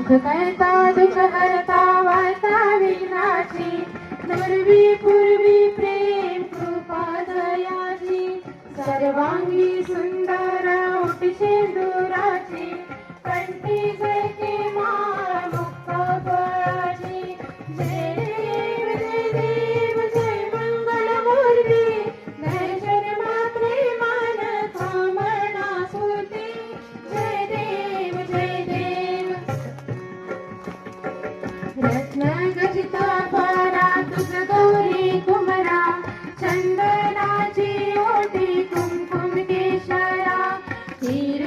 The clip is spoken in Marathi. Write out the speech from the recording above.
सुख करता दुःख हरता वार्ता विघ्नाची पूर्वी पूर्वी प्रेम कृपा दयाची सर्वांगी सुंदर उटी शेंदुराची कंठी जैके माळ मुक्त फळाची जय देव जय मंगलमूर्ती दर्शन मात्रे मान कामना स्फूर्ती जय देव रत्न गजिता पारा तुझ गौरी कुमरा चंदनाची ओटी कुमकुम केशरा हिर